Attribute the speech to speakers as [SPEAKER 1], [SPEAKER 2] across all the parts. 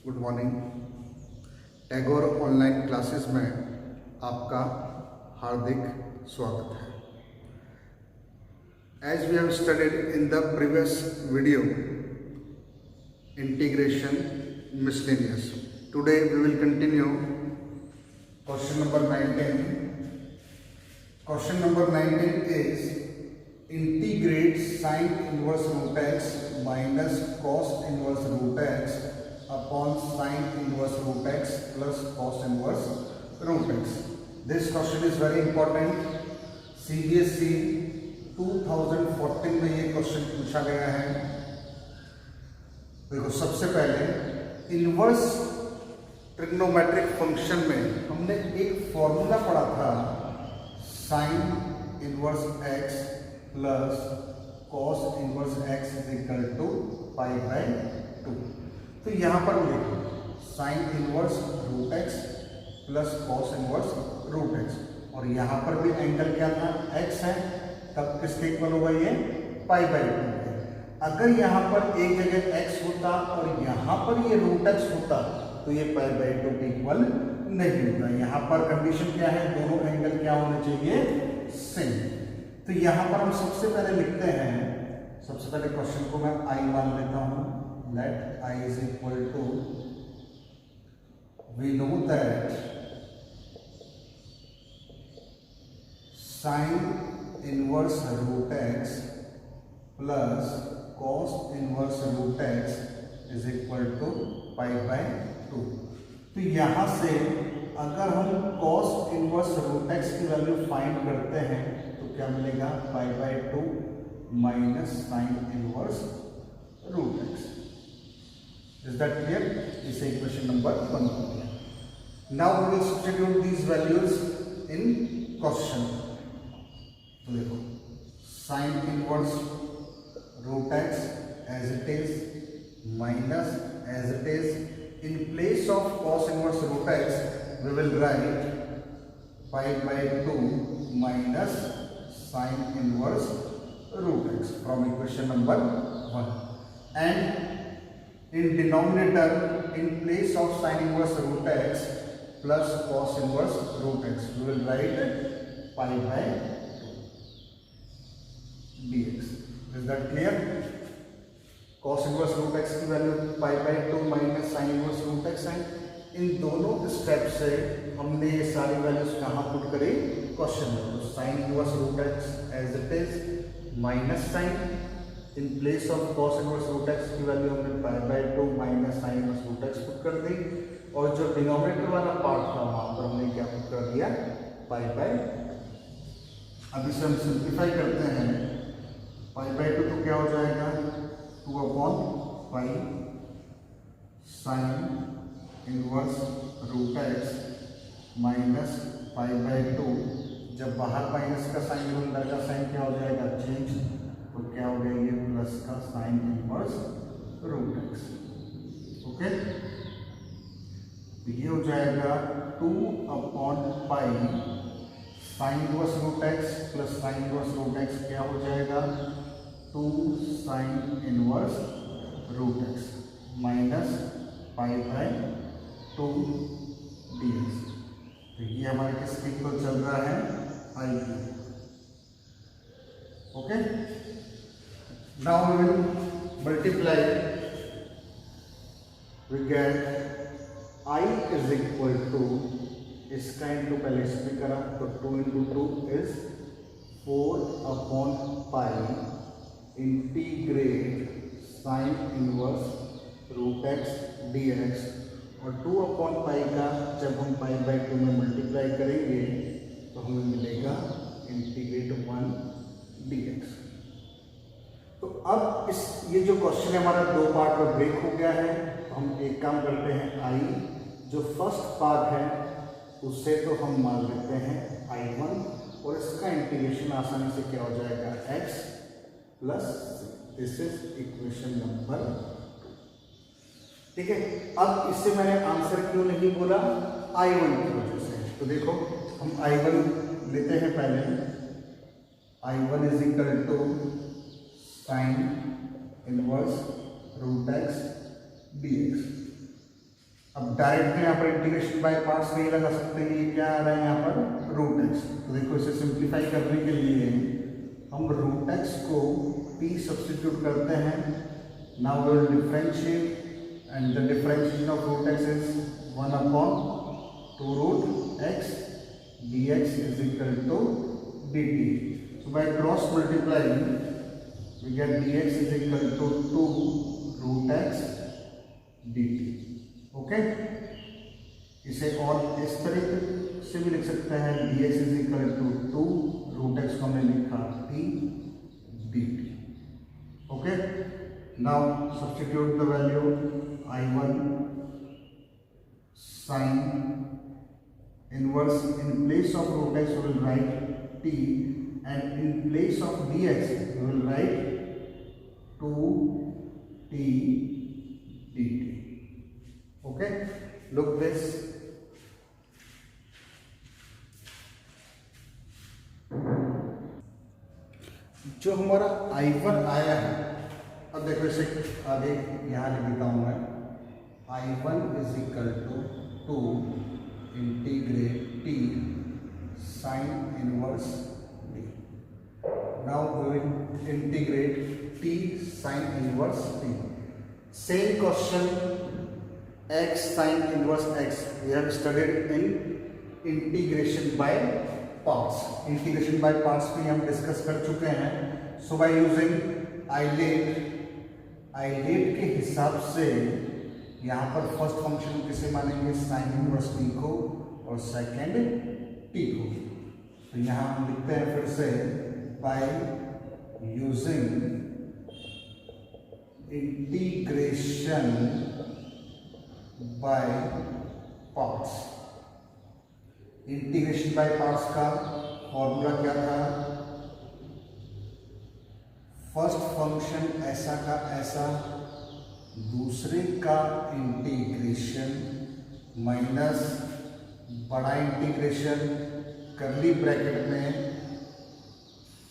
[SPEAKER 1] Good morning. Tagore online classes में आपका हार्दिक स्वागत है। As we have studied in the previous video, integration miscellaneous. Today we will continue question number 19. Question number 19 is integrate sin inverse root x minus cos inverse root x upon sin inverse root x plus cos inverse root x. This question is very important. CBSE 2014 में ये question पूछा गया है। देखो, सबसे पहले inverse trigonometric function में हमने एक फॉर्मूला पढ़ा था, sine inverse x plus cos inverse x is equal to pi by 2। तो यहाँ पर लिखो sine inverse root x plus cos inverse root x, और यहाँ पर भी एंगल क्या था, एक्स है, तब किसके इक्वल होगा, ये पाई बाय 2 है। अगर यहाँ पर एक जगह x होता और यहाँ पर ये रूट x होता तो ये पाई बाय 2 के इक्वल नहीं होता। यहाँ पर कंडीशन क्या है, दोनों एंगल क्या होने चाहिए, सेम। तो यहाँ पर हम सबसे पहले लिखते हैं, सबसे पहले क्वेश्चन को मैं i मान लेता हूँ। Let i is equal to, we know that sine inverse root x plus cos inverse root x is equal to pi by 2। तो यहाँ से अगर हम कॉस इनवर्स रूट एक्स की वैल्यू फाइंड करते हैं तो क्या मिलेगा, pi by 2 minus sine inverse root x. Is that clear? इसे इक्वेशन नंबर 1 हो गया। Now we will substitute these values in question. तो देखो, sine inverse root x as it is minus as it is in place of cos inverse root x we will write pi by 2 minus sine inverse root x from equation number 1, and in denominator in place of sine inverse root x plus cos inverse root x we will write pi by dx. Is that clear? Cos inverse root x की value pi by 2 minus sine inverse root x है। इन दोनों step से हमने ये सारी values कहाँ put करी, question में। तो sine inverse root x as it is minus sine, in place of cos inverse root x की वैल्यू हमने pi by 2 minus sine inverse root x put कर दी, और जो डिनोमिनेटर वाला पार्ट था वहां पर हमने क्या पुट कर दिया, पाई बाय। अब इसे हम सिंप्लीफाई करते हैं, पाई बाय 2 तो क्या हो जाएगा, 2 upon pi sine inverse root x minus pi by 2। जब बाहर माइनस का साइन और अंदर का साइन क्या हो जाएगा, चेंज, तो क्या हो गया, ये प्लस का sine inverse root x. Okay, तो ये हो जाएगा 2 upon pi sine inverse root x plus sine inverse root x क्या हो जाएगा, 2 sine inverse root x minus pi by 2 dx। तो ये हमारे किसके इक्वल चल रहा है, i की। Okay, now we will multiply, we get i is equal to, इसका इंटू पहले इसमें करा तो 2 into 2 is 4 upon pi integrate sine inverse root x dx, और 2 अपॉन पाई का जब हम पाई बाय 2 में मल्टीप्लाई करेंगे तो हमें मिलेगा इंटीग्रेट 1 dx। तो अब ये जो क्वेश्चन है हमारा 2 पार्ट में ब्रेक हो गया है। तो हम एक काम करते हैं, i जो फर्स्ट पार्ट है उससे तो हम मान लेते हैं i1, और इसका इंटीग्रेशन आसानी से क्या हो जाएगा, x plus, this is equation number 2। ठीक है, अब इससे मैंने आंसर क्यों नहीं बोला, i1 की वजह से। तो देखो, हम i1 लेते हैं पहले, i1 is equal to sine inverse root x dx। अब डायरेक्ट में यहाँ पर इंटीग्रेशन बाय पार्ट्स नहीं लगा सकते हैं, ये क्या आ रहा है यहाँ पर रूट एक्स। तो देखो इसे सिंप्लीफाई करने के लिए हम रूट एक्स को p सब्स्टिट्यूट करते हैं। Now we will differentiate and the differentiation of root x is 1 upon 2 root x dx is equal to dt. So by cross multiplying we get dx is equal to 2 root x dt. Okay, इसे और इस तरीके से भी लिख सकते हैं, dx is equal to 2 root x को हमने लिखा t dt. Okay, now substitute the value I1 sin inverse in place of root x we will write t, and in place of dx we will write 2t dt. Okay, look this. जो हमारा I1 आया है, अब देखो इसे आगे यहाँ लिख देता हूँ मैं, I1 is equal to 2 integrate t sine inverse t. Now we will integrate t sine inverse t. Same question x sin inverse x we have studied in integration by parts. Integration by parts भी हम discuss कर चुके हैं. So by using islet के हिसाब से यहाँ पर फर्स्ट फंक्शन किसे मानेंगे, साइन इनवर्स t को, और सेकेंड t को. तो यहाँ हम लिखते हैं फिर से by using integration by parts. Integration by parts का फॉर्मूला क्या था, फर्स्ट फंक्शन ऐसा का ऐसा, दूसरे का इंटीग्रेशन माइनस बड़ा इंटीग्रेशन करली ब्रैकेट में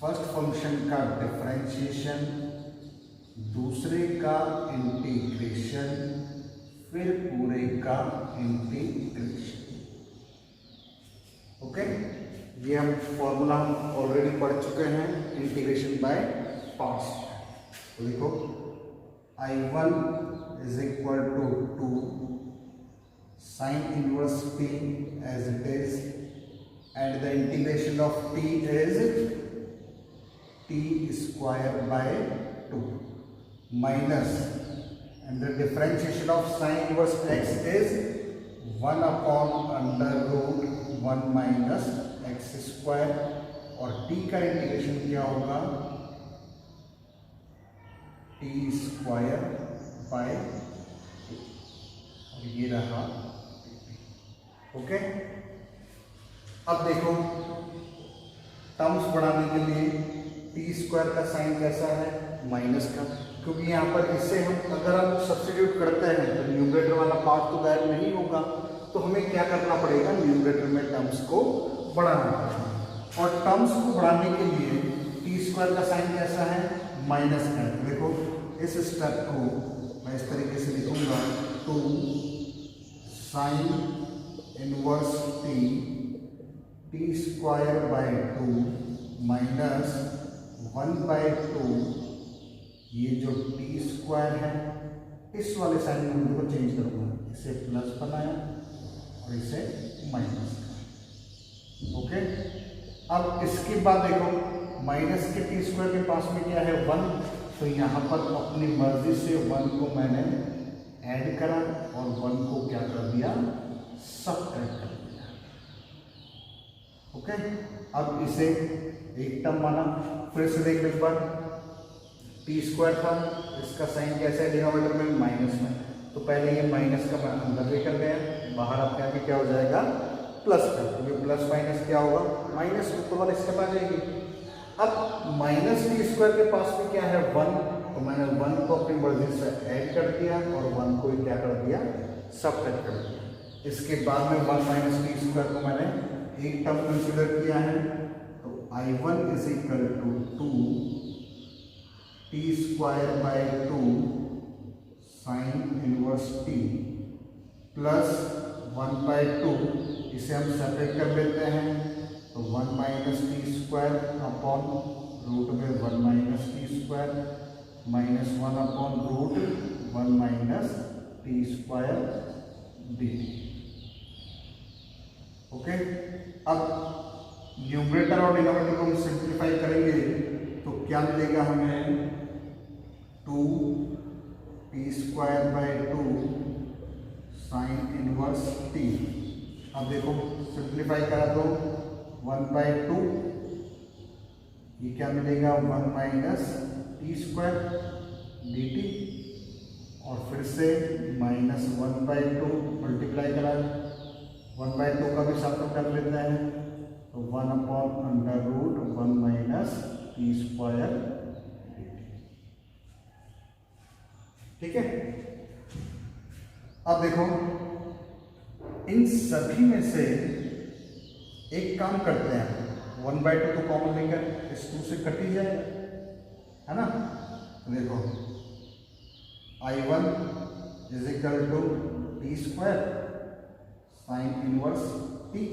[SPEAKER 1] फर्स्ट फंक्शन का डिफरेंशिएशन, दूसरे का इंटीग्रेशन, फिर पूरे का इंटीग्रेशन. ओके, ये हम फॉर्मूला हम ऑलरेडी पढ़ चुके हैं इंटीग्रेशन बाय पार्ट्स. तो देखो I1 is equal to 2 sine inverse t as it is, and the integration of t is t square by 2 minus, and the differentiation of sin inverse x is 1 upon under root 1 minus x square, और t का integration क्या होगा, t square by 2, और ये रहा. Okay, अब देखो terms बढ़ाने के लिए t स्क्वायर का साइन कैसा है, माइनस का, क्योंकि यहाँ पर इससे हम अगर हम सब्स्टिट्यूट करते हैं तो न्यूमरेटर वाला पार्ट तो गायब नहीं होगा. तो हमें क्या करना पड़ेगा, न्यूमरेटर में टर्म्स को बढ़ाना पड़ेगा. और टर्म्स को बढ़ाने के लिए टी स्क्वायर का साइन कैसा है, माइनस का. देखो इस स्टेप को मैं इस तरीके से लिखूंगा, 2 sine inverse T square by 2 minus 1/2. ये जो t स्क्वायर है, इस वाले साइन में को चेंज करूंगा, इसे प्लस बनाया और इसे माइनस. ओके, अब इसके बाद देखो माइनस के t स्क्वायर के पास में क्या है, 1. तो यहाँ पर अपनी मर्जी से 1 को मैंने ऐड करा और 1 को क्या कर दिया, सबट्रैक्ट कर दिया. ओके, अब इसे एक टर्म माना. फिर से देख एक बार, टी स्क्वायर था, इसका साइन कैसा है, डिनोमिनेटर में माइनस में, तो पहले ये माइनस का अंदर लेकर गया, बाहर अपने आप क्या हो जाएगा, प्लस का. तो ये प्लस माइनस क्या होगा, माइनस, ऊपर वाले स्टेप आ जाएगी. अब माइनस टी स्क्वायर के पास में क्या है, 1. तो मैंने 1 को अपनी मर्जी से ऐड कर दिया और 1 को क्या कर दिया, सबट्रैक्ट कर दिया. इसके बाद में 1 माइनस टी स्क्वायर को मैंने एक टर्म कंसिडर किया है. तो I1 is equal to 2 t square by 2 sine inverse t plus 1/2, इसे हम सेपरेट कर लेते हैं तो 1 minus t square upon root में 1 minus t square minus 1 upon root 1 minus t square d t. Okay, अब न्यूमरेटर और डिनोमिनेटर को हम सिंप्लीफाई करेंगे तो क्या मिलेगा हमें 2 t square by 2 sine inverse t. अब देखो सिंप्लीफाई करा तो 1/2, ये क्या मिलेगा 1 minus t square d T, और फिर से माइनस 1/2 मल्टीप्लाई करा 1/2 का भी साथ में कर लेते हैं तो 1 upon under root 1 minus t square d t. ठीक है, अब देखो इन सभी में से एक काम करते हैं, 1/2 तो कॉमन लेकर इस 2 से कट ही जाए, है ना। देखो I1 is equal to T square sine inverse t,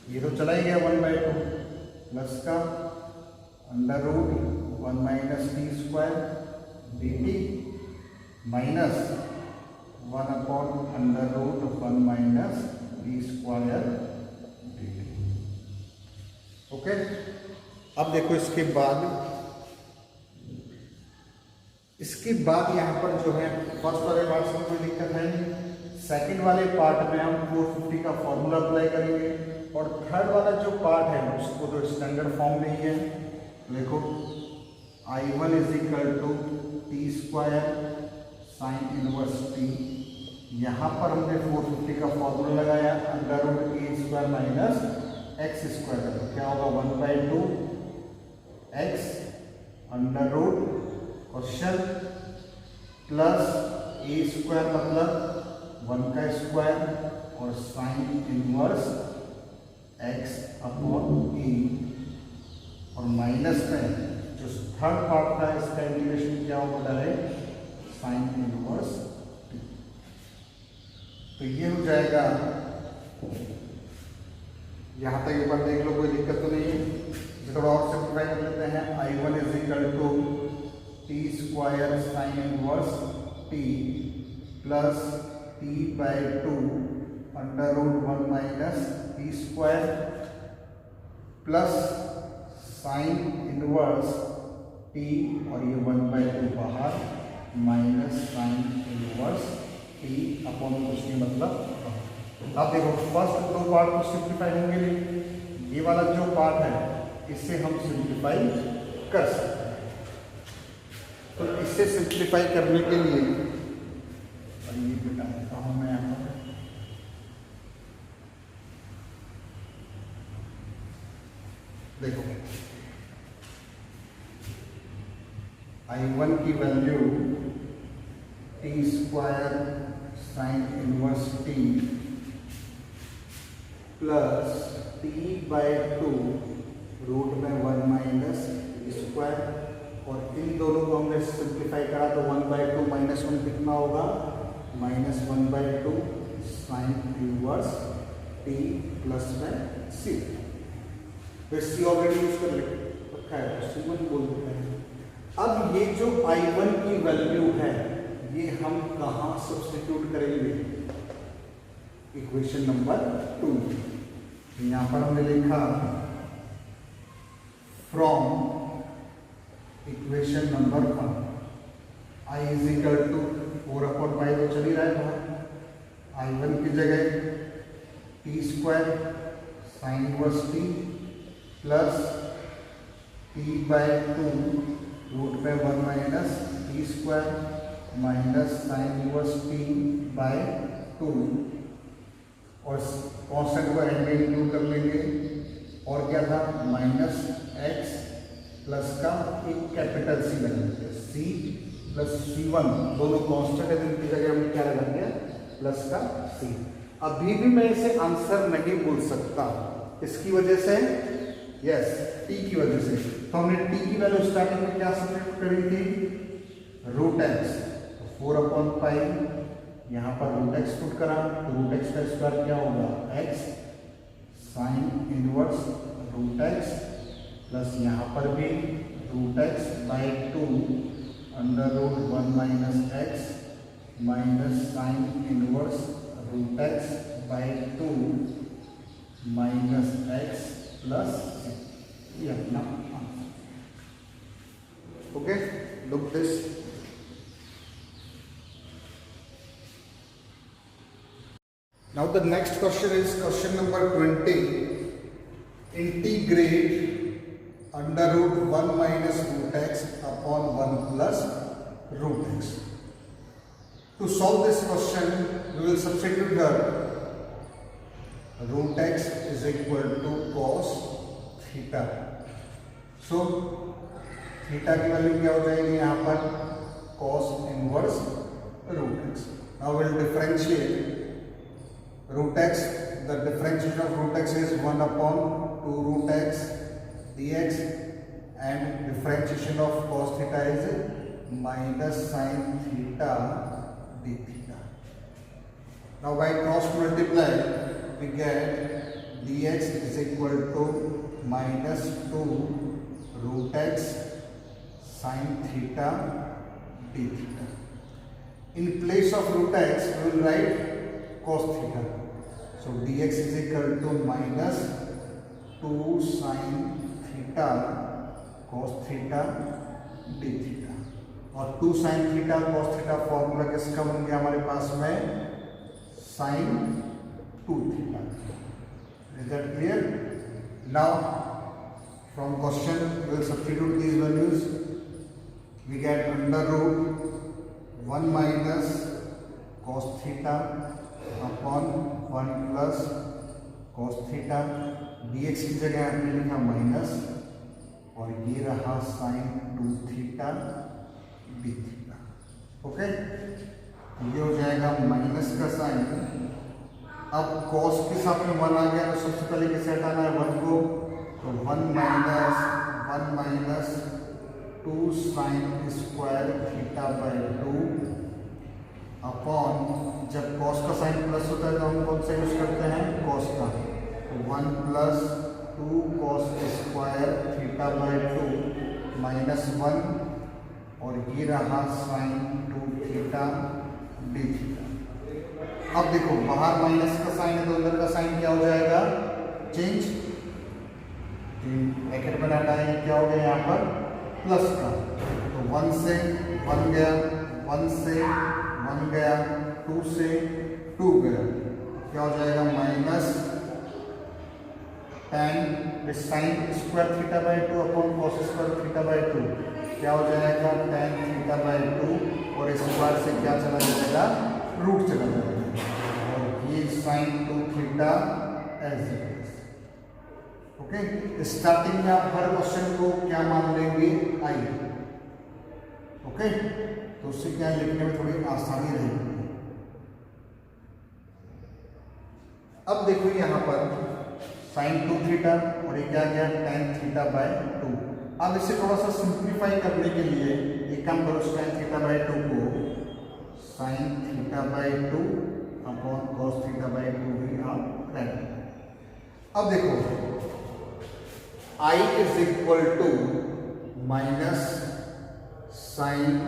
[SPEAKER 1] ये तो चला ही गया 1/2 प्लस का under root 1 minus t square d t minus 1 upon under root 1 minus t square d t. Okay, अब देखो इसके बाद यहाँ पर जो है फर्स्ट वाले पार्ट में कोई दिक्कत है नहीं, सेकंड वाले पार्ट में हम 450 का फॉर्मूला अप्लाई करेंगे, और थर्ड वाला जो पार्ट है उसको तो स्टैंडर्ड फॉर्म में ही है। देखो I1 is equal to T square sine inverse T, यहाँ पर हमने 450 का फॉर्मूला लगाया under root A square minus X square, तो क्या होगा 1/2 X under root question plus A square मतलब 1 का स्क्वायर और sine inverse X upon A, और माइनस में जो थर्ड पार्ट था इसका इंटीग्रेशन क्या होगा डायरेक्ट साइन इनवर्स टी। तो ये हो जाएगा, यहाँ तक एक बार देख लो, कोई दिक्कत तो नहीं है। थोड़ा और सिंप्लीफाई कर लेते हैं, I1 is equal to T square sine inverse t plus t by 2 under root 1 minus t square plus sine inverse t, और ये 1/2 बाहर minus sine inverse t upon कुछ नहीं मतलब। अब देखो फर्स्ट 2 पार्ट को सिंप्लीफाई होंगे, ये वाला जो पार्ट है इसे हम सिंप्लीफाई कर सकते हैं। तो इसे सिंप्लीफाई करने के लिए, और ये बिटा देता हूं मैं यहाँ पर, देखो I1 की value t square sine inverse t plus t by 2 root में 1 माइनस स्क्वायर, और इन दोनों को हमने सिंप्लीफाई करा तो 1/2 माइनस 1 कितना होगा minus 1/2 sign inverse t plus में सी। फिर सी ऑलरेडी यूज कर रखा है तो C1 बोल देते हैं। अब ये जो I1 की वैल्यू है ये हम कहाँ सब्स्टिट्यूट करेंगे, इक्वेशन नंबर 2। यहाँ पर हमने लिखा from equation number 1 I is equal to 4/5 तो चल ही रहा है बाहर, I1 की जगह t square sine inverse t plus t by 2 root में 1 minus t square minus sine inverse t by 2, और कॉन्स्टेंट को एंड में इंक्लूड कर लेंगे, और क्या था माइनस एक्स प्लस का एक कैपिटल सी लगेंगे, सी प्लस C1 दोनों कांस्टेंट है, इनकी जगह हमने क्या लगा दिया प्लस का सी। अभी भी मैं इसे आंसर नहीं बोल सकता, इसकी वजह से यस टी की वजह से। तो हमने टी की वैल्यू स्टार्टिंग में क्या सब्स्टिट्यूट करी थी रूट एक्स, 4/5 यहाँ पर रूट एक्स पुट करा तो रूट एक्स का स्क्वायर क्या होगा x sine inverse root x plus यहाँ पर भी root x by 2 under root 1 minus x minus sine inverse root x by 2 minus x plus ये अपना answer. Okay, look this. Now the next question is question number 20. Integrate under root 1 minus root x upon 1 plus root x. To solve this question, we will substitute the root x is equal to cos theta. So theta की value क्या हो जाएगी यहाँ पर cos inverse root x. Now we will differentiate root x. The differentiation of root x is 1 upon 2 root x dx and differentiation of cos theta is minus sin theta d theta. Now by cross multiply we get dx is equal to minus 2 root x sin theta d theta. In place of root x we will write cos theta. So dx is equal to minus 2 sin theta cos theta d theta. और 2 sin theta cos theta formula किसका बन गया हमारे पास में sin 2 theta. Is that clear? Now from question we will substitute these values. We get under root 1 minus cos theta upon 1 plus cos theta dx की जगह हमने लिखा माइनस और ये रहा sine 2 theta d theta. Okay, ये हो जाएगा माइनस का साइन. अब cos के साथ में 1 आ गया तो सबसे पहले किसे हटाना है 1 को. तो 1 minus 2 sine square theta by 2 upon जब cos का साइन प्लस होता है तो हम कौन सा यूज करते हैं cos का. तो 1 plus 2 cos square theta by 2 minus 1 और ये रहा साइन 2 थीटा डी थीटा. अब देखो बाहर माइनस का साइन है तो अंदर का साइन क्या हो जाएगा चेंज. ब्रैकेट बनाना है क्या हो गया यहाँ पर प्लस का. तो 1 से 1 गया 1 से 1 गया 2 से 2 गया क्या हो जाएगा minus tan sign square theta by 2 upon cos square theta by 2 क्या हो जाएगा tan थीटा बाई 2 और स्क्वायर से क्या चला जाएगा रूट चला जाएगा और ये sine 2 theta as it is. Okay, starting में आप हर क्वेश्चन को क्या मान लेंगे आई. ओके, तो उससे क्या लिखने में थोड़ी आसानी रहेगी. अब देखो यहाँ पर साइन 2 थीटा और ये क्या गया tan थीटा बाय 2. अब इसे थोड़ा सा सिंप्लीफाई करने के लिए एक काम करो tan थीटा बाय 2 को sine theta by 2 upon cos theta by 2 भी आप रखें. अब देखो I is equal to minus sine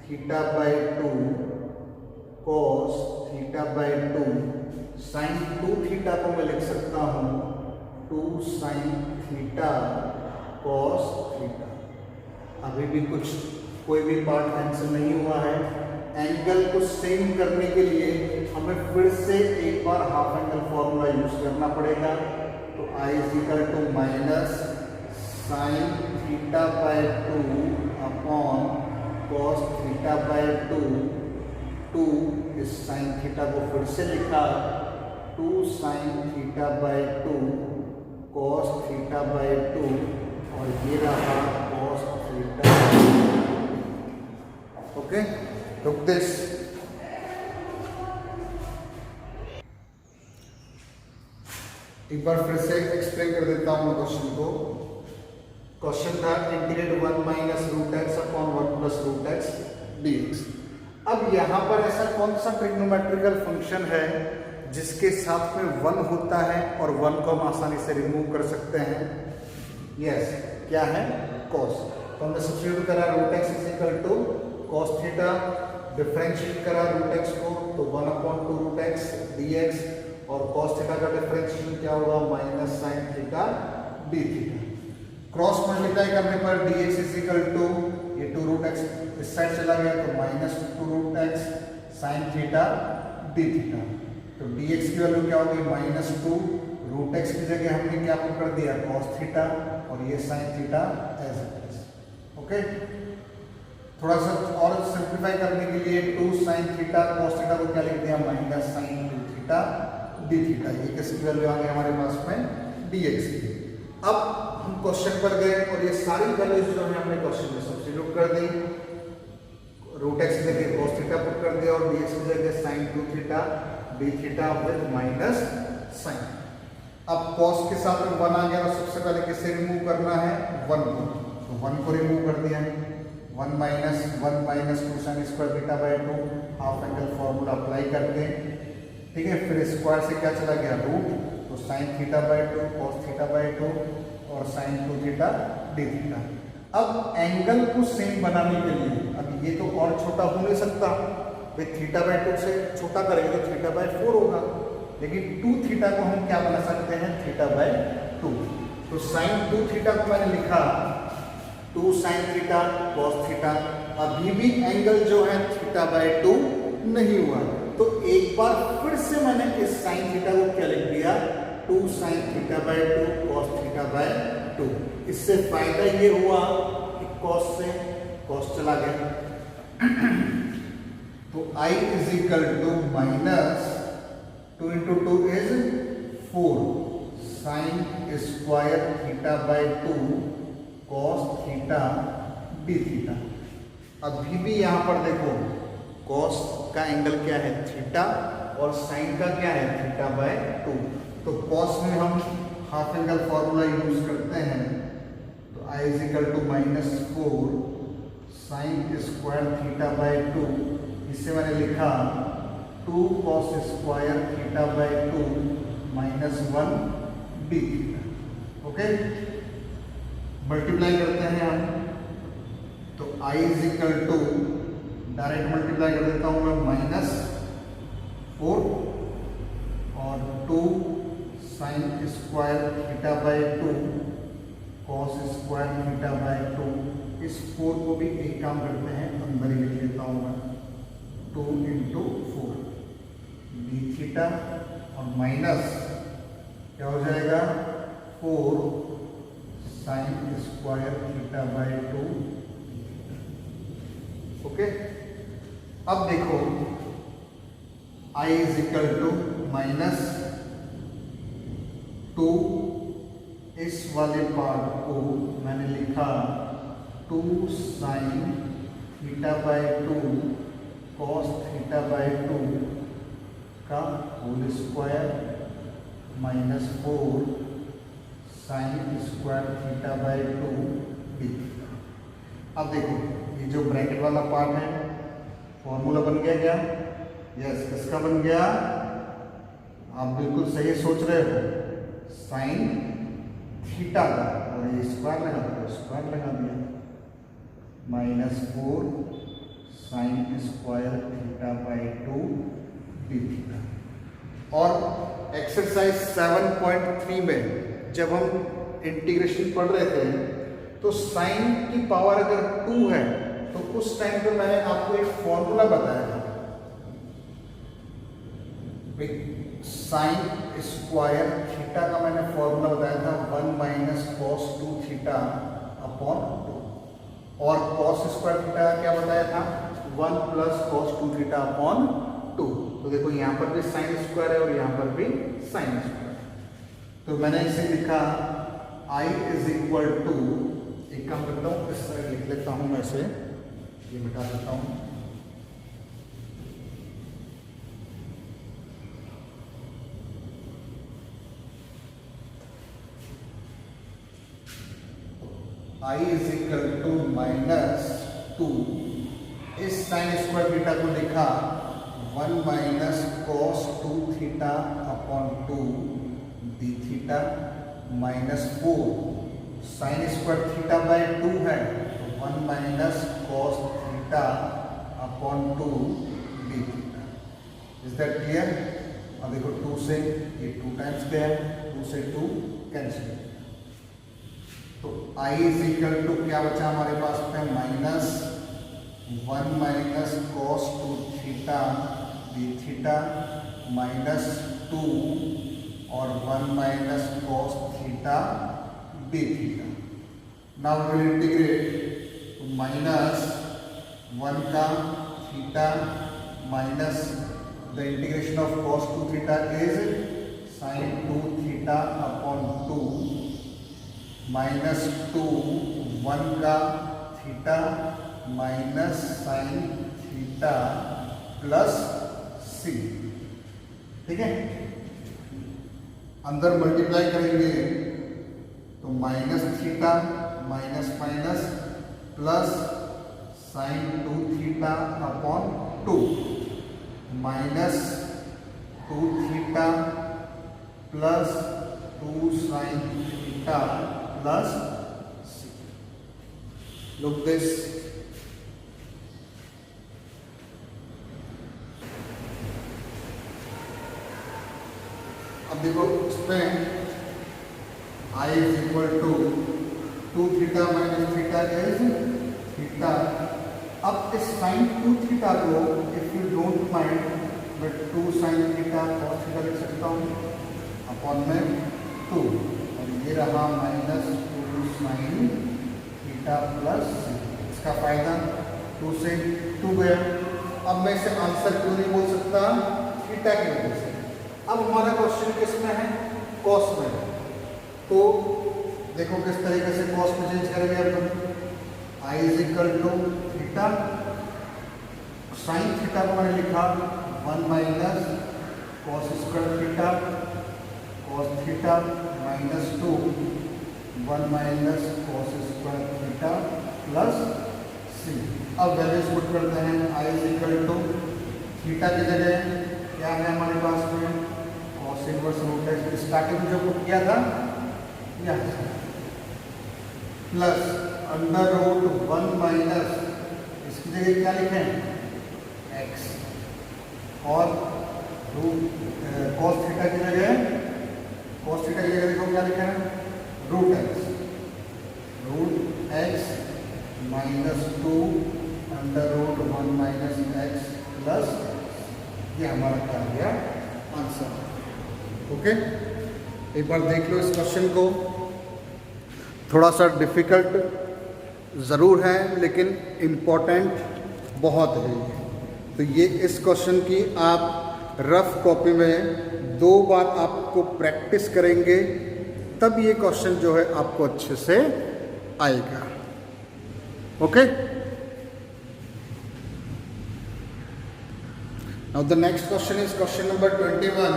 [SPEAKER 1] theta by 2 cos theta by 2 sine 2 theta को मैं लिख सकता हूँ 2 साइन थीटा कॉस थीटा. अभी भी कुछ कोई भी पार्ट कैंसिल नहीं हुआ है. एंगल को सेम करने के लिए हमें फिर से एक बार हाफ एंगल फॉर्मूला यूज करना पड़ेगा. तो I is equal to minus sine theta by 2 upon cos theta by 2 इस साइन थीटा को फिर से लिखा 2 sine theta by 2 cos theta by 2 और ये रहा cos theta. Okay, look this. एक बार फिर से एक्सप्लेन कर देता हूँ क्वेश्चन को. क्वेश्चन था integrate 1 minus root x upon 1 plus root x dx. अब यहाँ पर ऐसा कौन सा ट्रिग्नोमेट्रिकल फंक्शन है जिसके साथ में 1 होता है और 1 को हम आसानी से रिमूव कर सकते हैं? यस, क्या है? कॉस। तो हमने सब्स्टिट्यूट करा root x is equal to cos theta, differentiate करा रूट एक्स को तो 1/2 रूट एक्स dx, और कॉस थीटा का डिफरेंशिएशन क्या होगा? Minus sine theta D theta. Cross multiply करने पर dx इज इक्वल टू ये 2 रूट एक्स इस साइड चला गया तो minus 2 root x sine theta D theta. तो dx की वैल्यू क्या होगी? माइनस 2 रूट एक्स की जगह हमने क्या कर दिया? कॉस थीटा, और ये sine theta as it is. Okay, थोड़ा सा और सिंप्लीफाई करने के लिए 2 साइन थीटा कॉस थीटा को क्या लिख दिया? Minus sine 2 theta D theta. ये किसकी वैल्यू आ गई हमारे पास में? dx की। अब हम क्वेश्चन पर गए और ये सारी वैल्यूज जो है हमने क्वेश्चन में सब्स्टिट्यूट कर दी। रूट एक्स की जगह कॉस थीटा पुट कर दिया और dx की जगह sine 2 theta D theta with minus sine. अब कॉस के साथ में 1 आ गया तो सबसे पहले किसे रिमूव करना है? 1 को। तो 1 को रिमूव कर दिया। 1 minus 2 sine square theta by 2 half angle formula apply करके, ठीक है। फिर स्क्वायर से क्या चला गया? रूट, तो sign theta by 2 cos theta by 2 और साइन 2 थीटा डी थीटा। अब एंगल को सेम बनाने के लिए, अब ये तो और छोटा हो नहीं सकता, भाई थीटा बाय 2 से छोटा करेंगे तो थीटा बाय 4 होगा, लेकिन 2 थीटा को हम क्या बना सकते हैं? Theta by 2। तो साइन 2 थीटा को मैंने लिखा 2 साइन थीटा कॉस थीटा। अभी भी एंगल जो है थीटा बाय 2 नहीं हुआ, तो एक बार फिर से मैंने इस साइन थीटा को क्या लिख दिया? 2 sine theta by 2 cos theta by 2। इससे फायदा ये हुआ कि कॉस से कॉस चला गया। तो I is equal to minus 2 into 2 is 4 sine square theta by 2 cos theta D theta. अभी भी यहां पर देखो कॉस का एंगल क्या है? थीटा, और साइन का क्या है? Theta by 2। तो कॉस में हम हाफ एंगल फॉर्मूला यूज करते हैं, तो I is equal to minus 4 sine square theta by 2, इससे मैंने लिखा 2 cos square theta by 2 minus 1 d theta. Okay, multiply करते हैं हम, तो I is equal to direct multiply कर देता हूं मैं, माइनस 4 और 2 sine square theta by 2 cos square theta by 2। इस 4 को भी एक काम करते हैं, अंदर ही लिख लेता हूं मैं, 2 इंटू 4 डी थीटा, और माइनस क्या हो जाएगा? 4 sine square theta by 2। Okay, अब देखो I is equal to minus 2, इस वाले पार्ट को मैंने लिखा 2 sine theta by 2 cos theta by 2 का whole square minus 4 sine square theta by 2 d. अब देखो ये जो ब्रैकेट वाला पार्ट है, फॉर्मूला बन गया क्या? यस, किसका बन गया? आप बिल्कुल सही सोच रहे हो, साइन थीटा का, और ये स्क्वायर लगा दो, स्क्वायर लगा दिया, minus 4 sine square theta by 2 d theta. और एक्सरसाइज 7.3 में जब हम इंटीग्रेशन पढ़ रहे थे, तो साइन की पावर अगर 2 है तो उस टाइम पे मैंने आपको एक फॉर्मूला बताया था, साइन स्क्वायर थीटा का मैंने फॉर्मूला बताया था 1 माइनस कॉस 2 थीटा अपॉन 2, और कॉस स्क्वायर थीटा का क्या बताया था? 1 प्लस कॉस 2 थीटा अपॉन 2। तो देखो यहाँ पर भी साइन स्क्वायर है और यहाँ पर भी साइन स्क्वायर। तो मैंने इसे लिखा I इज इक्वल टू, एक काम करता हूँ, इस तरह लिख लेता हूँ मैं इसे, ये मिटा देता हूँ, I is equal to minus 2 इस साइन स्क्वायर थीटा को लिखा 1 minus cos 2 theta upon 2 d theta minus 4 sine square theta by 2 है तो 1 minus cos theta upon 2 d theta. Is that clear? अब देखो 2 से ये 2 टाइम्स गया, 2 से 2 कैंसिल। तो i इज इक्वल टू क्या बचा हमारे पास में minus 1 minus cos 2 theta D theta minus 2 और 1 minus cos theta D theta. Now will integrate तो माइनस 1 का theta minus the integration of cos 2 theta is sine 2 theta upon 2 minus 2 1 का theta minus sine theta plus C. ठीक है, अंदर multiply करेंगे तो minus theta minus minus plus sine 2 theta upon 2 minus 2 theta plus 2 sine theta plus C. Look this, अब देखो इसमें i is equal to 2 theta minus theta is theta. अब इस साइन 2 थीटा को इफ यू डोंट माइंड मैं 2 sine theta cos theta लिख सकता हूँ अपॉन में 2 और ये रहा माइनस 2 साइन थीटा प्लस सी। इसका फायदा 2 से 2 गया। अब मैं इसे आंसर क्यों नहीं बोल सकता? थीटा की वजह से। अब हमारा क्वेश्चन किस में है? कॉस में है। तो देखो किस तरीके से कॉस में चेंज करेंगे अब। I is equal to theta, sine theta को मैंने लिखा 1 minus cos square theta cos theta minus 2 1 minus cos square theta plus C. अब वैल्यूज पुट करते हैं। I is equal to theta की जगह क्या है हमारे पास में? कॉस इनवर्स रूट है। स्टार्टिंग में जो पुट किया था यहाँ प्लस अंडर रूट 1 माइनस इसकी जगह क्या लिखें? x और रूट कॉस थीटा की जगह देखो क्या लिखा है? Root x minus 2 under root 1 minus x plus ये हमारा क्या गया आंसर। ओके, एक बार देख लो इस क्वेश्चन को। थोड़ा सा डिफिकल्ट ज़रूर है लेकिन इम्पोर्टेंट बहुत है। तो ये इस क्वेश्चन की आप रफ कॉपी में 2 बार आपको प्रैक्टिस करेंगे तब ये क्वेश्चन जो है आपको अच्छे से आएगा। Okay, now the next question is question number 21.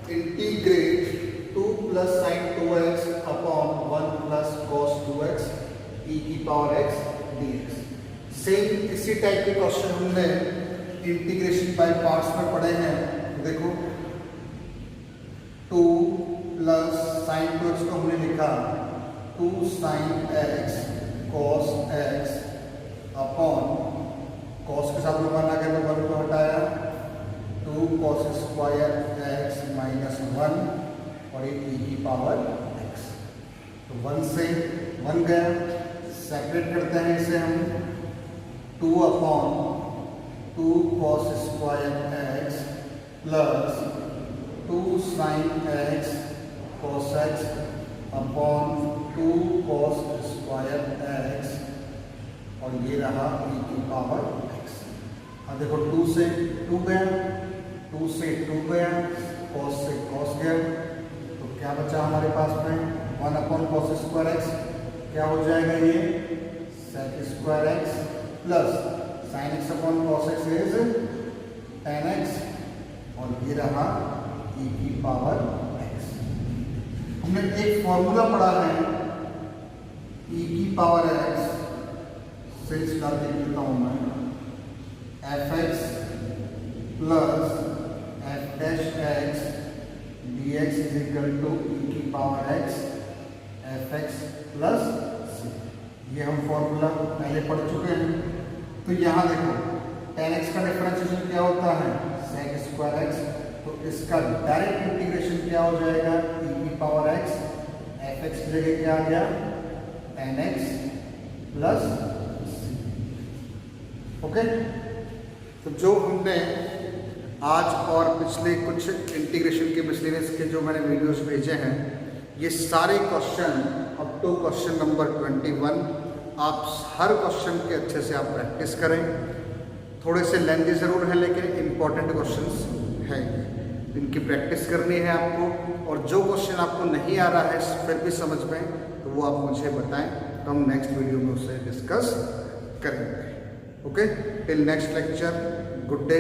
[SPEAKER 1] Integrate 2 plus sin 2x upon 1 plus cos 2x e की पावर x dx। सेम इसी टाइप के क्वेश्चन हमने इंटीग्रेशन बाय पार्ट्स में पढ़े हैं। देखो 2 प्लस साइन 2x को हमने लिखा 2 sine x cos x upon cos के साथ में 1 आ गया तो 1 को हटाया 2 कॉस स्क्वायर x माइनस 1 और एक e की पावर x। तो 1 से 1 गया, सेपरेट करते हैं इसे हम 2 upon 2 cos square x plus 2 sine x cos x upon 2 cos square x और ये रहा e की पावर x। अब देखो 2 से 2 गया, 2 से 2 गया, cos से cos गया, तो क्या बचा हमारे पास में? 1 अपॉन कॉस स्क्वायर एक्स क्या हो जाएगा? ये sec square x plus sine x upon cos x is tan x और ये रहा e की पावर x। हमने एक फॉर्मूला पढ़ा है e की पावर x से स्टार्ट देख लेता हूँ मैं। F X plus F dash X D X is equal to E की power X F X plus C. ये हम फॉर्मूला पहले पढ़ चुके हैं। तो यहाँ देखो tan x का डिफरेंशिएशन क्या होता है sec स्क्वायर x, तो इसका डायरेक्ट इंटीग्रेशन क्या हो जाएगा e की पावर x एफ एक्स की जगह क्या आ गया tan x प्लस सी। ओके, तो जो हमने आज और पिछले कुछ इंटीग्रेशन के मिसलेनियस के जो मैंने वीडियोस भेजे हैं, ये सारे question up to question number 21 आप हर क्वेश्चन के अच्छे से आप प्रैक्टिस करें। थोड़े से लेंथी ज़रूर है लेकिन इम्पॉर्टेंट क्वेश्चंस हैं, इनकी प्रैक्टिस करनी है आपको। और जो क्वेश्चन आपको नहीं आ रहा है फिर भी समझ में, तो वो आप मुझे बताएं, तो हम नेक्स्ट वीडियो में उसे डिस्कस करेंगे। Okay, till next lecture, good day.